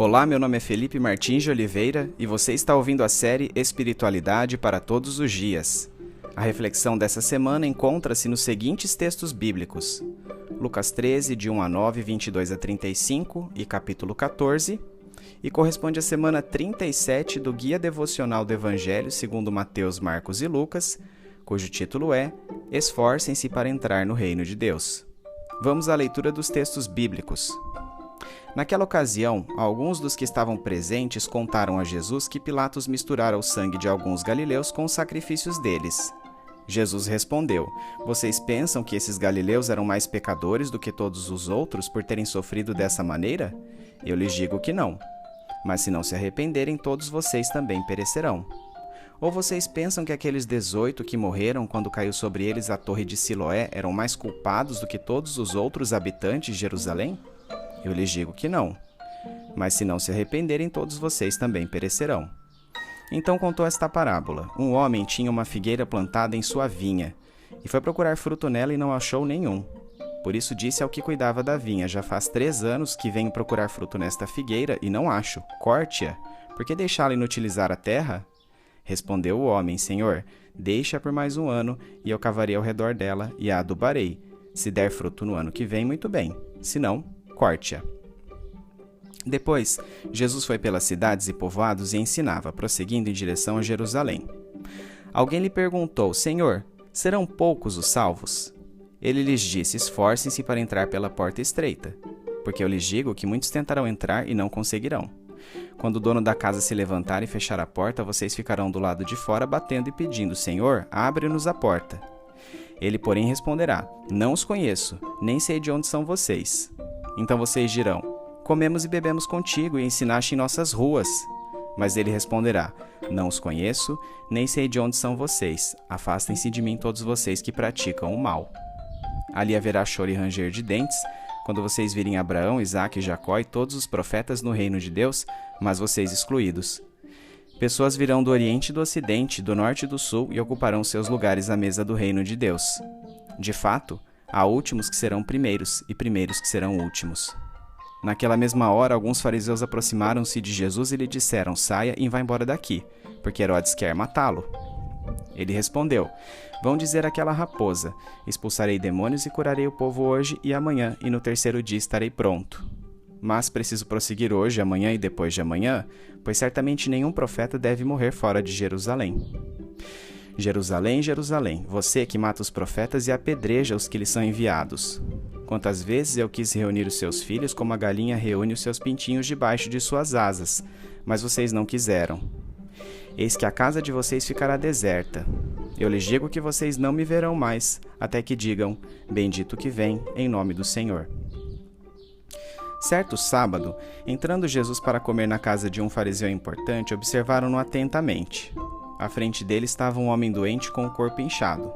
Olá, meu nome é Felipe Martins de Oliveira e você está ouvindo a série Espiritualidade para Todos os Dias. A reflexão dessa semana encontra-se nos seguintes textos bíblicos: Lucas 13, de 1 a 9, 22 a 35 e capítulo 14, e corresponde à semana 37 do Guia Devocional do Evangelho segundo Mateus, Marcos e Lucas, cujo título é Esforcem-se para entrar no Reino de Deus. Vamos à leitura dos textos bíblicos. Naquela ocasião, alguns dos que estavam presentes contaram a Jesus que Pilatos misturara o sangue de alguns galileus com os sacrifícios deles. Jesus respondeu: Vocês pensam que esses galileus eram mais pecadores do que todos os outros por terem sofrido dessa maneira? Eu lhes digo que não. Mas se não se arrependerem, todos vocês também perecerão. Ou vocês pensam que aqueles 18 que morreram quando caiu sobre eles a torre de Siloé eram mais culpados do que todos os outros habitantes de Jerusalém? Eu lhes digo que não. Mas se não se arrependerem, todos vocês também perecerão. Então contou esta parábola. Um homem tinha uma figueira plantada em sua vinha, e foi procurar fruto nela e não achou nenhum. Por isso disse ao que cuidava da vinha: Já faz 3 anos que venho procurar fruto nesta figueira e não acho. Corte-a. Por que deixá-la inutilizar a terra? Respondeu o homem: Senhor, deixa-a por mais 1 ano, e eu cavarei ao redor dela e a adubarei. Se der fruto no ano que vem, muito bem. Se não, corte-a. Depois, Jesus foi pelas cidades e povoados e ensinava, prosseguindo em direção a Jerusalém. Alguém lhe perguntou: Senhor, serão poucos os salvos? Ele lhes disse: Esforcem-se para entrar pela porta estreita, porque eu lhes digo que muitos tentarão entrar e não conseguirão. Quando o dono da casa se levantar e fechar a porta, vocês ficarão do lado de fora batendo e pedindo: Senhor, abre-nos a porta. Ele, porém, responderá: Não os conheço, nem sei de onde são vocês. Então vocês dirão: Comemos e bebemos contigo e ensinaste em nossas ruas. Mas ele responderá: Não os conheço, nem sei de onde são vocês. Afastem-se de mim todos vocês que praticam o mal. Ali haverá choro e ranger de dentes, quando vocês virem Abraão, Isaque, Jacó e todos os profetas no reino de Deus, mas vocês excluídos. Pessoas virão do Oriente e do Ocidente, do Norte e do Sul, e ocuparão seus lugares à mesa do reino de Deus. De fato, há últimos que serão primeiros, e primeiros que serão últimos. Naquela mesma hora, alguns fariseus aproximaram-se de Jesus e lhe disseram: Saia e vá embora daqui, porque Herodes quer matá-lo. Ele respondeu: Vão dizer àquela raposa: Expulsarei demônios e curarei o povo hoje e amanhã, e no 3º dia estarei pronto. Mas preciso prosseguir hoje, amanhã e depois de amanhã, pois certamente nenhum profeta deve morrer fora de Jerusalém. Jerusalém, Jerusalém, você que mata os profetas e apedreja os que lhes são enviados. Quantas vezes eu quis reunir os seus filhos como a galinha reúne os seus pintinhos debaixo de suas asas, mas vocês não quiseram. Eis que a casa de vocês ficará deserta. Eu lhes digo que vocês não me verão mais, até que digam: Bendito que vem, em nome do Senhor. Certo sábado, entrando Jesus para comer na casa de um fariseu importante, observaram-no atentamente. À frente dele estava um homem doente com o corpo inchado.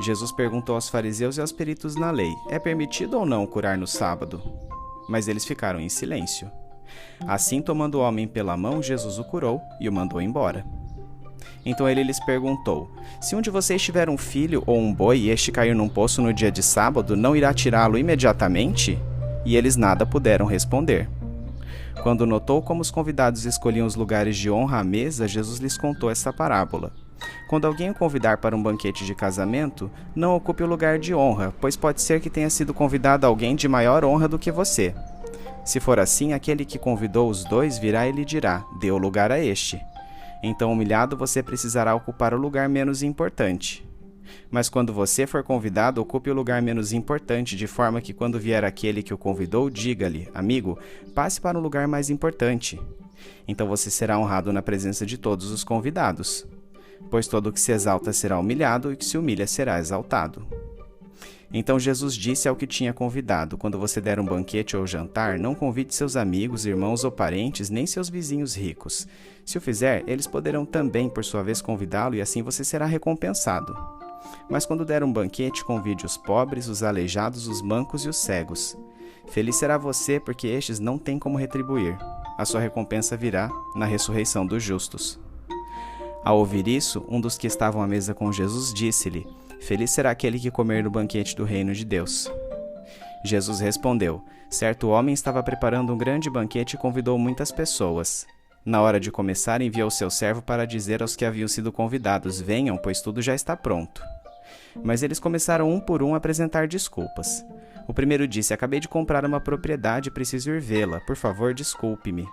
Jesus perguntou aos fariseus e aos peritos na lei: É permitido ou não curar no sábado? Mas eles ficaram em silêncio. Assim, tomando o homem pela mão, Jesus o curou e o mandou embora. Então ele lhes perguntou: Se um de vocês tiver um filho ou um boi e este cair num poço no dia de sábado, não irá tirá-lo imediatamente? E eles nada puderam responder. Quando notou como os convidados escolhiam os lugares de honra à mesa, Jesus lhes contou essa parábola. Quando alguém o convidar para um banquete de casamento, não ocupe o lugar de honra, pois pode ser que tenha sido convidado alguém de maior honra do que você. Se for assim, aquele que convidou os 2 virá e lhe dirá: Dê o lugar a este. Então, humilhado, você precisará ocupar o lugar menos importante. Mas quando você for convidado, ocupe o lugar menos importante, de forma que quando vier aquele que o convidou, diga-lhe: Amigo, passe para um lugar mais importante. Então você será honrado na presença de todos os convidados. Pois todo o que se exalta será humilhado, e o que se humilha será exaltado. Então Jesus disse ao que tinha convidado: Quando você der um banquete ou jantar, não convide seus amigos, irmãos ou parentes, nem seus vizinhos ricos. Se o fizer, eles poderão também, por sua vez, convidá-lo, e assim você será recompensado. Mas quando der um banquete, convide os pobres, os aleijados, os mancos e os cegos. Feliz será você, porque estes não têm como retribuir. A sua recompensa virá na ressurreição dos justos. Ao ouvir isso, um dos que estavam à mesa com Jesus disse-lhe: Feliz será aquele que comer no banquete do reino de Deus. Jesus respondeu: certo homem estava preparando um grande banquete e convidou muitas pessoas. Na hora de começar, enviou seu servo para dizer aos que haviam sido convidados: venham, pois tudo já está pronto. Mas eles começaram um por um a apresentar desculpas. O primeiro disse: acabei de comprar uma propriedade e preciso ir vê-la. Por favor, desculpe-me.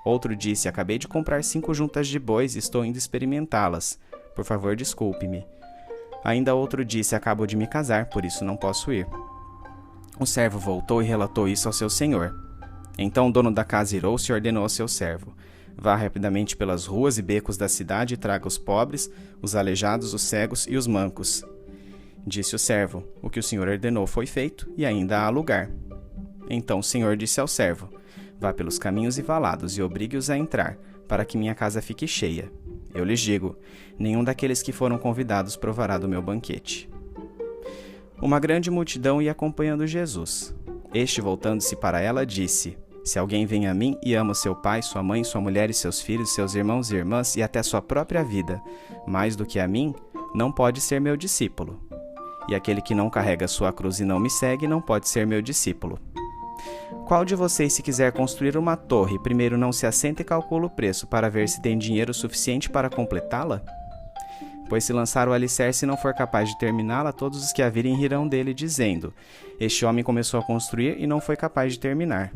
Outro disse: acabei de comprar 5 juntas de bois e estou indo experimentá-las. Por favor, desculpe-me. Ainda outro disse: acabo de me casar, por isso não posso ir. O servo voltou e relatou isso ao seu senhor. Então o dono da casa irou-se e ordenou ao seu servo: vá rapidamente pelas ruas e becos da cidade e traga os pobres, os aleijados, os cegos e os mancos. Disse o servo: o que o senhor ordenou foi feito e ainda há lugar. Então o senhor disse ao servo: vá pelos caminhos e valados e obrigue-os a entrar, para que minha casa fique cheia. Eu lhes digo: nenhum daqueles que foram convidados provará do meu banquete. Uma grande multidão ia acompanhando Jesus. Este, voltando-se para ela, disse: se alguém vem a mim e ama seu pai, sua mãe, sua mulher e seus filhos, seus irmãos e irmãs e até sua própria vida, mais do que a mim, não pode ser meu discípulo. E aquele que não carrega sua cruz e não me segue, não pode ser meu discípulo. Qual de vocês, se quiser construir uma torre, primeiro não se assenta e calcula o preço para ver se tem dinheiro suficiente para completá-la? Pois se lançar o alicerce e não for capaz de terminá-la, todos os que a virem rirão dele, dizendo: este homem começou a construir e não foi capaz de terminar.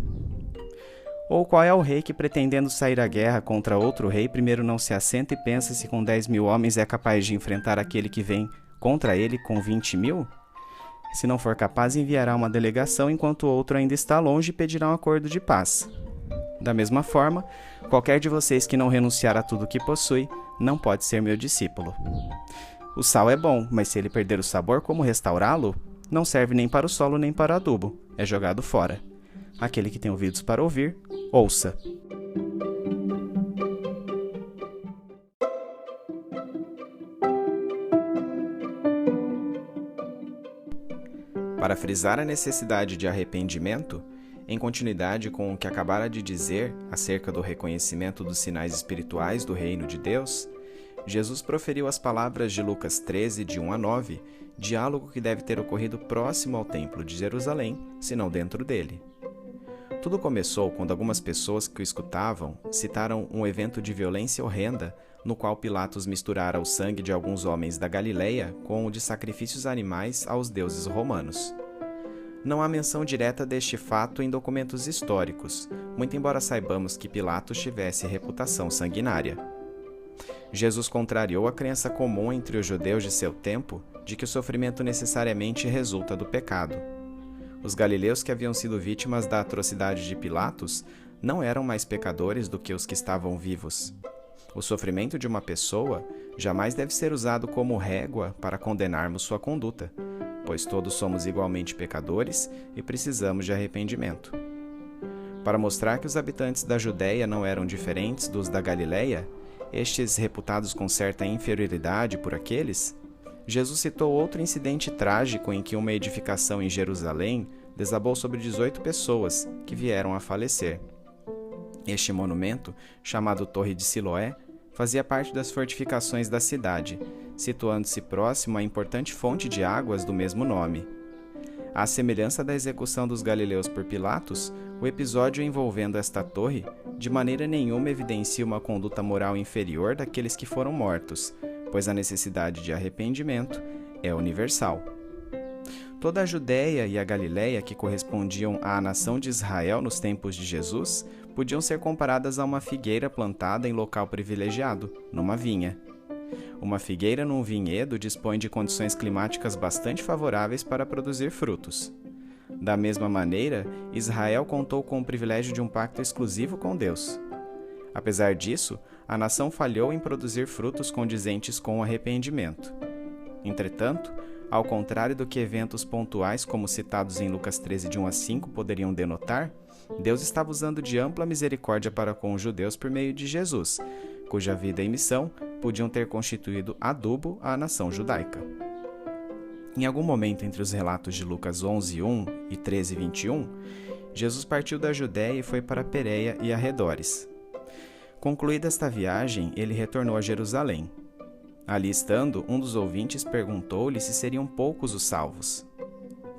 Ou qual é o rei que, pretendendo sair à guerra contra outro rei, primeiro não se assenta e pensa se com 10.000 homens é capaz de enfrentar aquele que vem contra ele com 20.000? Se não for capaz, enviará uma delegação enquanto o outro ainda está longe e pedirá um acordo de paz. Da mesma forma, qualquer de vocês que não renunciar a tudo que possui, não pode ser meu discípulo. O sal é bom, mas se ele perder o sabor, como restaurá-lo? Não serve nem para o solo nem para o adubo, é jogado fora. Aquele que tem ouvidos para ouvir, ouça. Para frisar a necessidade de arrependimento, em continuidade com o que acabara de dizer acerca do reconhecimento dos sinais espirituais do reino de Deus, Jesus proferiu as palavras de Lucas 13, de 1 a 9, diálogo que deve ter ocorrido próximo ao templo de Jerusalém, se não dentro dele. Tudo começou quando algumas pessoas que o escutavam citaram um evento de violência horrenda no qual Pilatos misturara o sangue de alguns homens da Galileia com o de sacrifícios animais aos deuses romanos. Não há menção direta deste fato em documentos históricos, muito embora saibamos que Pilatos tivesse reputação sanguinária. Jesus contrariou a crença comum entre os judeus de seu tempo de que o sofrimento necessariamente resulta do pecado. Os galileus que haviam sido vítimas da atrocidade de Pilatos não eram mais pecadores do que os que estavam vivos. O sofrimento de uma pessoa jamais deve ser usado como régua para condenarmos sua conduta, pois todos somos igualmente pecadores e precisamos de arrependimento. Para mostrar que os habitantes da Judéia não eram diferentes dos da Galileia, estes reputados com certa inferioridade por aqueles, Jesus citou outro incidente trágico em que uma edificação em Jerusalém desabou sobre 18 pessoas que vieram a falecer. Este monumento, chamado Torre de Siloé, fazia parte das fortificações da cidade, situando-se próximo à importante fonte de águas do mesmo nome. À semelhança da execução dos galileus por Pilatos, o episódio envolvendo esta torre de maneira nenhuma evidencia uma conduta moral inferior daqueles que foram mortos, pois a necessidade de arrependimento é universal. Toda a Judéia e a Galileia, que correspondiam à nação de Israel nos tempos de Jesus, podiam ser comparadas a uma figueira plantada em local privilegiado, numa vinha. Uma figueira num vinhedo dispõe de condições climáticas bastante favoráveis para produzir frutos. Da mesma maneira, Israel contou com o privilégio de um pacto exclusivo com Deus. Apesar disso, a nação falhou em produzir frutos condizentes com o arrependimento. Entretanto, ao contrário do que eventos pontuais como citados em Lucas 13, de 1 a 5 poderiam denotar, Deus estava usando de ampla misericórdia para com os judeus por meio de Jesus, cuja vida e missão podiam ter constituído adubo à nação judaica. Em algum momento entre os relatos de Lucas 11, 1 e 13, 21, Jesus partiu da Judéia e foi para Pérea e arredores. Concluída esta viagem, ele retornou a Jerusalém. Ali estando, um dos ouvintes perguntou-lhe se seriam poucos os salvos.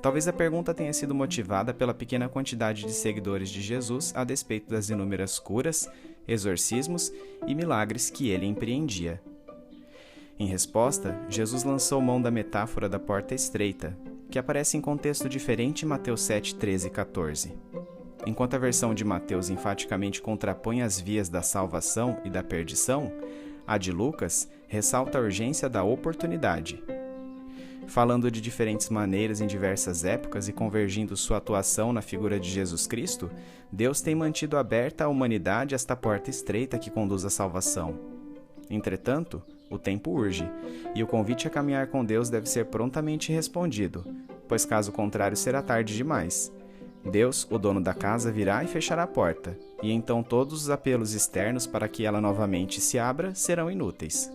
Talvez a pergunta tenha sido motivada pela pequena quantidade de seguidores de Jesus a despeito das inúmeras curas, exorcismos e milagres que ele empreendia. Em resposta, Jesus lançou mão da metáfora da porta estreita, que aparece em contexto diferente em Mateus 7, 13 e 14. Enquanto a versão de Mateus enfaticamente contrapõe as vias da salvação e da perdição, a de Lucas ressalta a urgência da oportunidade. Falando de diferentes maneiras em diversas épocas e convergindo sua atuação na figura de Jesus Cristo, Deus tem mantido aberta à humanidade esta porta estreita que conduz à salvação. Entretanto, o tempo urge, e o convite a caminhar com Deus deve ser prontamente respondido, pois caso contrário será tarde demais. Deus, o dono da casa, virá e fechará a porta, e então todos os apelos externos para que ela novamente se abra serão inúteis.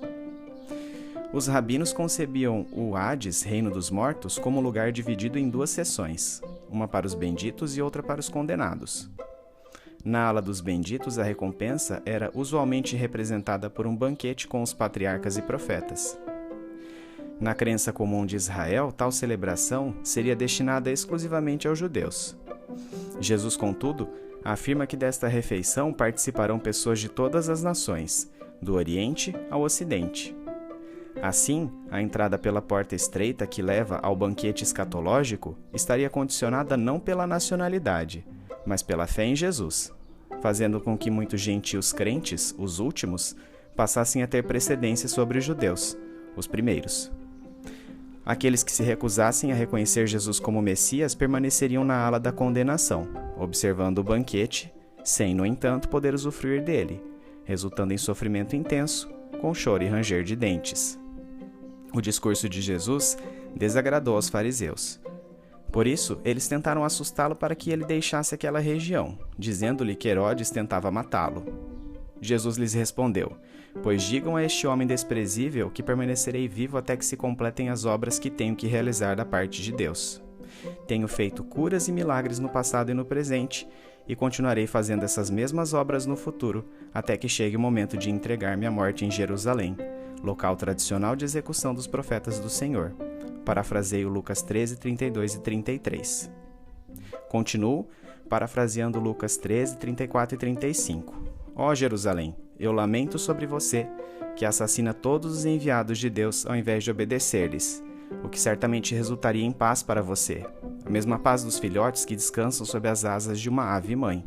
Os rabinos concebiam o Hades, reino dos mortos, como um lugar dividido em duas seções, uma para os benditos e outra para os condenados. Na ala dos benditos, a recompensa era usualmente representada por um banquete com os patriarcas e profetas. Na crença comum de Israel, tal celebração seria destinada exclusivamente aos judeus. Jesus, contudo, afirma que desta refeição participarão pessoas de todas as nações, do Oriente ao Ocidente. Assim, a entrada pela porta estreita que leva ao banquete escatológico estaria condicionada não pela nacionalidade, mas pela fé em Jesus, fazendo com que muitos gentios crentes, os últimos, passassem a ter precedência sobre os judeus, os primeiros. Aqueles que se recusassem a reconhecer Jesus como Messias permaneceriam na ala da condenação, observando o banquete, sem, no entanto, poder usufruir dele, resultando em sofrimento intenso, com choro e ranger de dentes. O discurso de Jesus desagradou aos fariseus. Por isso, eles tentaram assustá-lo para que ele deixasse aquela região, dizendo-lhe que Herodes tentava matá-lo. Jesus lhes respondeu: "Pois digam a este homem desprezível que permanecerei vivo até que se completem as obras que tenho que realizar da parte de Deus. Tenho feito curas e milagres no passado e no presente, e continuarei fazendo essas mesmas obras no futuro, até que chegue o momento de entregar-me à morte em Jerusalém, local tradicional de execução dos profetas do Senhor." Parafraseio Lucas 13, 32 e 33. Continuo parafraseando Lucas 13, 34 e 35. Ó Jerusalém, eu lamento sobre você, que assassina todos os enviados de Deus ao invés de obedecer-lhes, o que certamente resultaria em paz para você, a mesma paz dos filhotes que descansam sob as asas de uma ave mãe.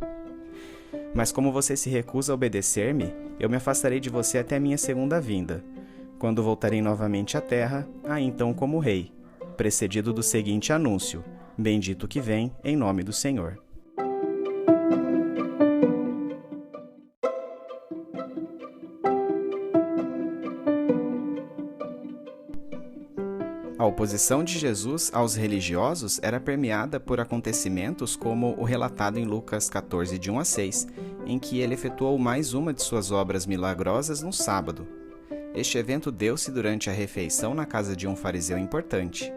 Mas como você se recusa a obedecer-me, eu me afastarei de você até minha segunda vinda. Quando voltarei novamente à terra, aí então como rei, precedido do seguinte anúncio: bendito que vem em nome do Senhor. A oposição de Jesus aos religiosos era permeada por acontecimentos como o relatado em Lucas 14, de 1 a 6, em que ele efetuou mais uma de suas obras milagrosas no sábado. Este evento deu-se durante a refeição na casa de um fariseu importante.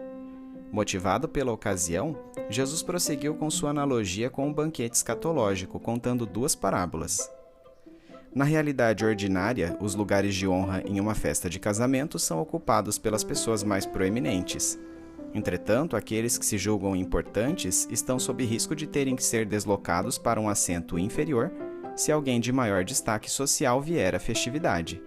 Motivado pela ocasião, Jesus prosseguiu com sua analogia com o banquete escatológico, contando duas parábolas. Na realidade ordinária, os lugares de honra em uma festa de casamento são ocupados pelas pessoas mais proeminentes. Entretanto, aqueles que se julgam importantes estão sob risco de terem que ser deslocados para um assento inferior se alguém de maior destaque social vier à festividade.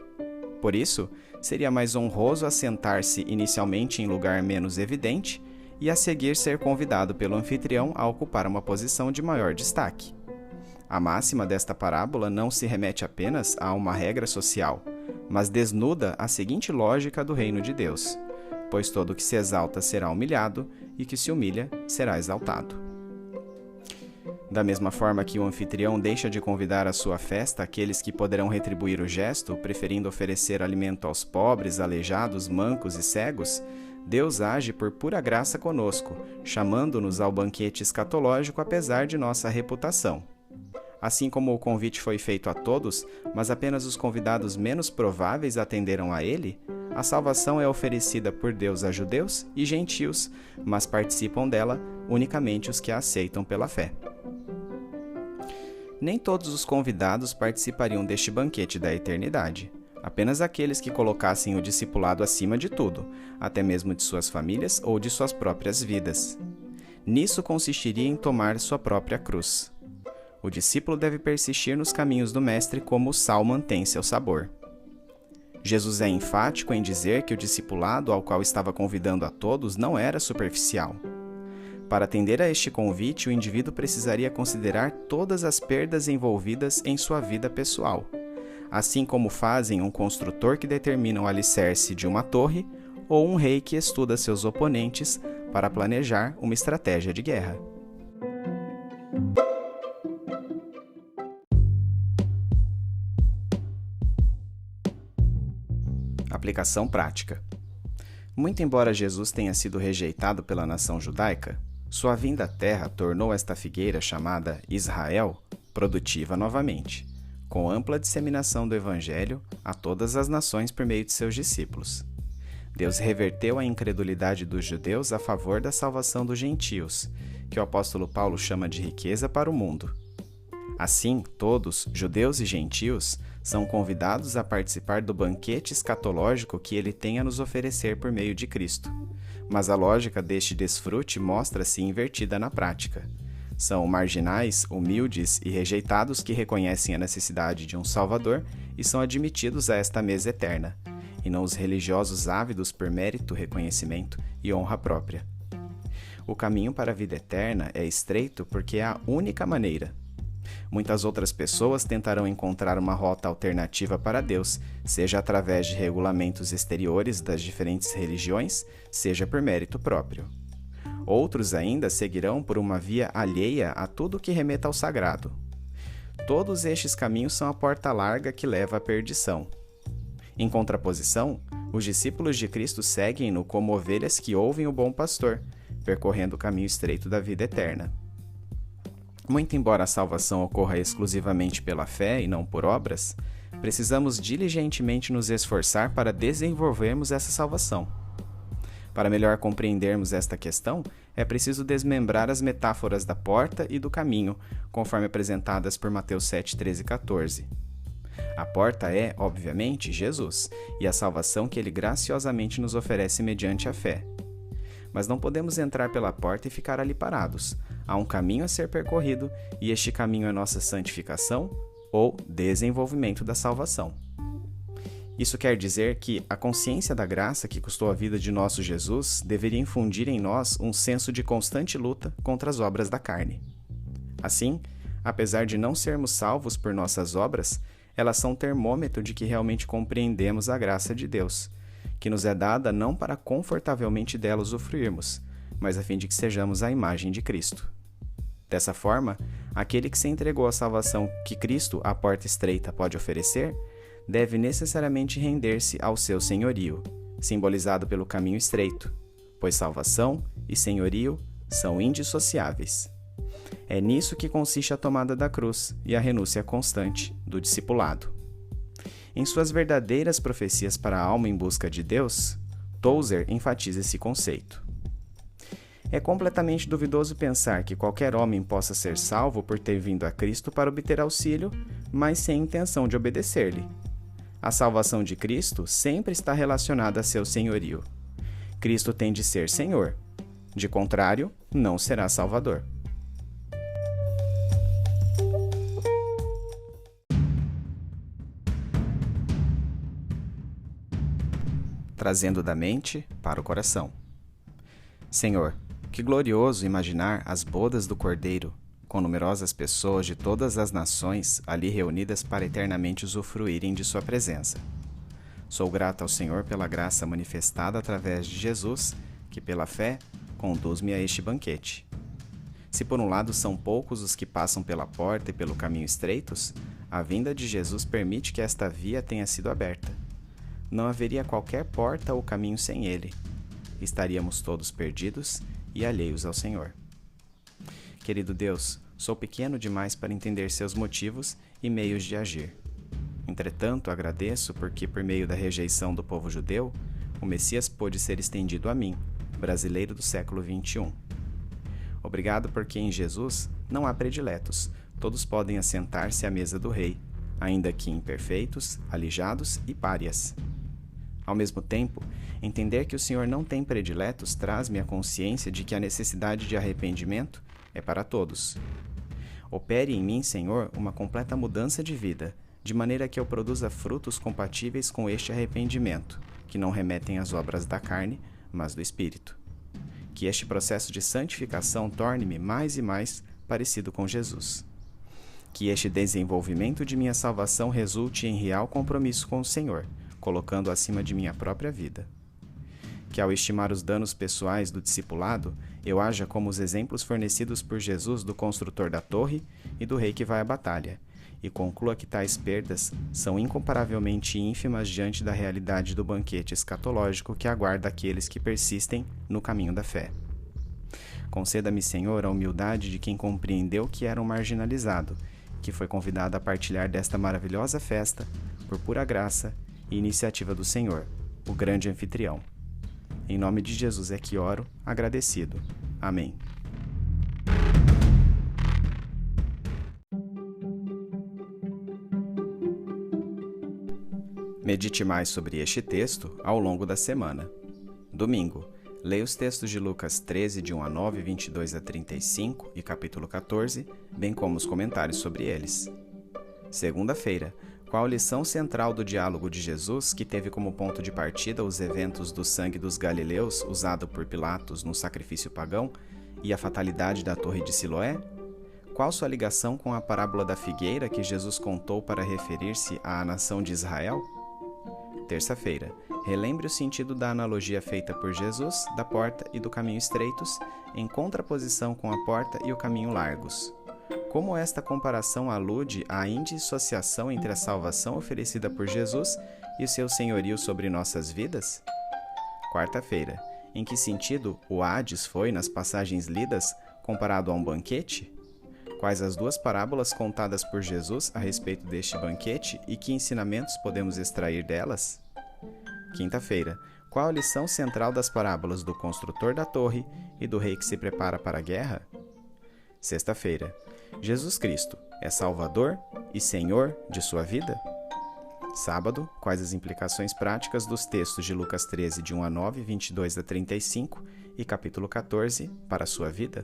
Por isso, seria mais honroso assentar-se inicialmente em lugar menos evidente e a seguir ser convidado pelo anfitrião a ocupar uma posição de maior destaque. A máxima desta parábola não se remete apenas a uma regra social, mas desnuda a seguinte lógica do reino de Deus: pois todo que se exalta será humilhado, e que se humilha será exaltado. Da mesma forma que o anfitrião deixa de convidar à sua festa aqueles que poderão retribuir o gesto, preferindo oferecer alimento aos pobres, aleijados, mancos e cegos, Deus age por pura graça conosco, chamando-nos ao banquete escatológico apesar de nossa reputação. Assim como o convite foi feito a todos, mas apenas os convidados menos prováveis atenderam a ele, a salvação é oferecida por Deus a judeus e gentios, mas participam dela unicamente os que a aceitam pela fé. Nem todos os convidados participariam deste banquete da eternidade. Apenas aqueles que colocassem o discipulado acima de tudo, até mesmo de suas famílias ou de suas próprias vidas. Nisso consistiria em tomar sua própria cruz. O discípulo deve persistir nos caminhos do Mestre como o sal mantém seu sabor. Jesus é enfático em dizer que o discipulado ao qual estava convidando a todos não era superficial. Para atender a este convite, o indivíduo precisaria considerar todas as perdas envolvidas em sua vida pessoal, assim como fazem um construtor que determina o alicerce de uma torre ou um rei que estuda seus oponentes para planejar uma estratégia de guerra. Aplicação prática. Muito embora Jesus tenha sido rejeitado pela nação judaica, sua vinda à terra tornou esta figueira chamada Israel produtiva novamente, com ampla disseminação do Evangelho a todas as nações por meio de seus discípulos. Deus reverteu a incredulidade dos judeus a favor da salvação dos gentios, que o apóstolo Paulo chama de riqueza para o mundo. Assim, todos, judeus e gentios, são convidados a participar do banquete escatológico que ele tem a nos oferecer por meio de Cristo. Mas a lógica deste desfrute mostra-se invertida na prática. São marginais, humildes e rejeitados que reconhecem a necessidade de um Salvador e são admitidos a esta mesa eterna, e não os religiosos ávidos por mérito, reconhecimento e honra própria. O caminho para a vida eterna é estreito porque é a única maneira. Muitas outras pessoas tentarão encontrar uma rota alternativa para Deus, seja através de regulamentos exteriores das diferentes religiões, seja por mérito próprio. Outros ainda seguirão por uma via alheia a tudo que remeta ao sagrado. Todos estes caminhos são a porta larga que leva à perdição. Em contraposição, os discípulos de Cristo seguem-no como ovelhas que ouvem o bom pastor, percorrendo o caminho estreito da vida eterna. Muito embora a salvação ocorra exclusivamente pela fé e não por obras, precisamos diligentemente nos esforçar para desenvolvermos essa salvação. Para melhor compreendermos esta questão, é preciso desmembrar as metáforas da porta e do caminho, conforme apresentadas por Mateus 7, 13 e 14. A porta é, obviamente, Jesus, e a salvação que ele graciosamente nos oferece mediante a fé. Mas não podemos entrar pela porta e ficar ali parados. Há um caminho a ser percorrido, e este caminho é nossa santificação ou desenvolvimento da salvação. Isso quer dizer que a consciência da graça que custou a vida de nosso Jesus deveria infundir em nós um senso de constante luta contra as obras da carne. Assim, apesar de não sermos salvos por nossas obras, elas são termômetro de que realmente compreendemos a graça de Deus, que nos é dada não para confortavelmente dela usufruirmos, mas a fim de que sejamos a imagem de Cristo. Dessa forma, aquele que se entregou à salvação que Cristo, a porta estreita, pode oferecer, deve necessariamente render-se ao seu senhorio, simbolizado pelo caminho estreito, pois salvação e senhorio são indissociáveis. É nisso que consiste a tomada da cruz e a renúncia constante do discipulado. Em suas verdadeiras profecias para a alma em busca de Deus, Tozer enfatiza esse conceito. É completamente duvidoso pensar que qualquer homem possa ser salvo por ter vindo a Cristo para obter auxílio, mas sem intenção de obedecer-lhe. A salvação de Cristo sempre está relacionada a seu senhorio. Cristo tem de ser Senhor. De contrário, não será Salvador. Trazendo da mente para o coração. Senhor, que glorioso imaginar as bodas do Cordeiro, com numerosas pessoas de todas as nações ali reunidas para eternamente usufruírem de sua presença. Sou grato ao Senhor pela graça manifestada através de Jesus, que pela fé conduz-me a este banquete. Se por um lado são poucos os que passam pela porta e pelo caminho estreitos, a vinda de Jesus permite que esta via tenha sido aberta. Não haveria qualquer porta ou caminho sem ele. Estaríamos todos perdidos e alheios ao Senhor. Querido Deus, sou pequeno demais para entender seus motivos e meios de agir. Entretanto, agradeço porque, por meio da rejeição do povo judeu, o Messias pôde ser estendido a mim, brasileiro do século XXI. Obrigado porque em Jesus não há prediletos, todos podem assentar-se à mesa do Rei, ainda que imperfeitos, alijados e párias. Ao mesmo tempo, entender que o Senhor não tem prediletos traz-me a consciência de que a necessidade de arrependimento é para todos. Opere em mim, Senhor, uma completa mudança de vida, de maneira que eu produza frutos compatíveis com este arrependimento, que não remetem às obras da carne, mas do Espírito. Que este processo de santificação torne-me mais e mais parecido com Jesus. Que este desenvolvimento de minha salvação resulte em real compromisso com o Senhor, colocando acima de minha própria vida. Que ao estimar os danos pessoais do discipulado, eu haja como os exemplos fornecidos por Jesus do construtor da torre e do rei que vai à batalha, e conclua que tais perdas são incomparavelmente ínfimas diante da realidade do banquete escatológico que aguarda aqueles que persistem no caminho da fé. Conceda-me, Senhor, a humildade de quem compreendeu que era um marginalizado, que foi convidado a partilhar desta maravilhosa festa, por pura graça e iniciativa do Senhor, o grande anfitrião. Em nome de Jesus é que oro, agradecido. Amém. Medite mais sobre este texto ao longo da semana. Domingo, leia os textos de Lucas 13, de 1 a 9, 22 a 35 e capítulo 14, bem como os comentários sobre eles. Segunda-feira, qual a lição central do diálogo de Jesus, que teve como ponto de partida os eventos do sangue dos galileus usado por Pilatos no sacrifício pagão e a fatalidade da torre de Siloé? Qual sua ligação com a parábola da figueira que Jesus contou para referir-se à nação de Israel? Terça-feira, relembre o sentido da analogia feita por Jesus da porta e do caminho estreitos, em contraposição com a porta e o caminho largos. Como esta comparação alude à indissociação entre a salvação oferecida por Jesus e o seu senhorio sobre nossas vidas? Quarta-feira, em que sentido o Hades foi, nas passagens lidas, comparado a um banquete? Quais as duas parábolas contadas por Jesus a respeito deste banquete e que ensinamentos podemos extrair delas? Quinta-feira, qual a lição central das parábolas do construtor da torre e do rei que se prepara para a guerra? Sexta-feira, Jesus Cristo é Salvador e Senhor de sua vida? Sábado, quais as implicações práticas dos textos de Lucas 13, de 1 a 9, 22 a 35 e capítulo 14 para a sua vida?